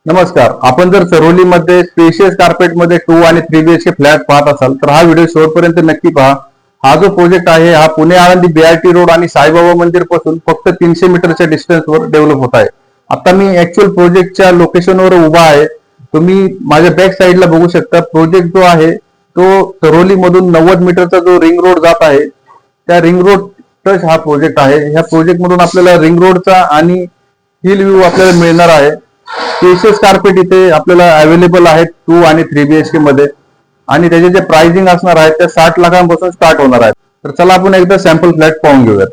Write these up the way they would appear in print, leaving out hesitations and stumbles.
नमस्कार. आपण जर सरोलीमध्ये स्पेशियस कार्पेटमध्ये 2 आणि 3 BHK फ्लॅट पाहत असाल तर हा व्हिडिओ शेवटपर्यंत नक्की पहा. हा जो प्रोजेक्ट आहे हा पुणे आळंदी BRT रोड आणि साईबाबा मंदिर पासून फक्त 300 मीटरच्या डिस्टन्सवर डेव्हलप होत आहे. आता मी ऍक्च्युअल प्रोजेक्टच्या लोकेशनवर उभा आहे. तुम्ही माझ्या बॅक साईडला बघू शकता. प्रोजेक्ट जो आहे तो सरोली मधून 90 मीटरचा जो रिंग रोड जात आहे त्या रिंग रोड टच हा प्रोजेक्ट आहे. ह्या प्रोजेक्ट मधून आपल्याला रिंग रोडचा आणि हिल व्ह्यू आपल्याला मिळणार आहे. स्पेशियस कार्पेट इथे आपल्याला अवेलेबल आहेत 2 आणि 3 BHK मध्ये आणि त्याचे जे प्राइसिंग असणार आहे ते 60 लाखांपासून स्टार्ट होणार आहे. तर चला आपण एकदा सॅम्पल फ्लॅट पाहून घेऊयात.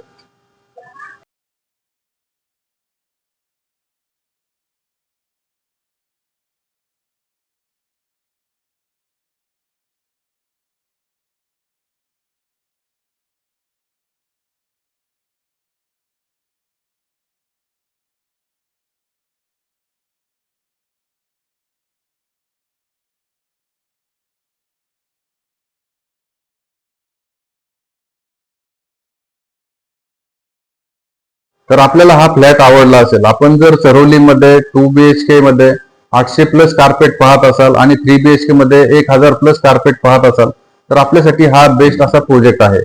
तर आपल्याला हा फ्लॅट आवडला असेल, आपण जर सरोलीमध्ये 2 BHK मध्ये 800 प्लस कार्पेट पाहत असाल आणि 3 BHK मध्ये 1000 प्लस कार्पेट पाहत असाल तर आपल्यासाठी हा बेस्ट असा प्रोजेक्ट आहे.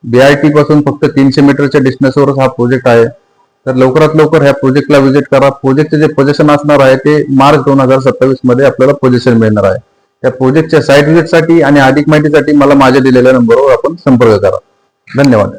BRT पासून फक्त 300 मीटरच्या डिस्टन्सवरच हा प्रोजेक्ट आहे. तर लवकरात लवकर ह्या प्रोजेक्टला व्हिजिट करा. प्रोजेक्टचे जे पोझिशन असणार आहे ते मार्च 2027 मध्ये आपल्याला पोझिशन मिळणार आहे. त्या प्रोजेक्टच्या साईट व्हिजिटसाठी आणि अधिक माहितीसाठी मला माझ्या दिलेल्या नंबरवर आपण संपर्क करा. धन्यवाद.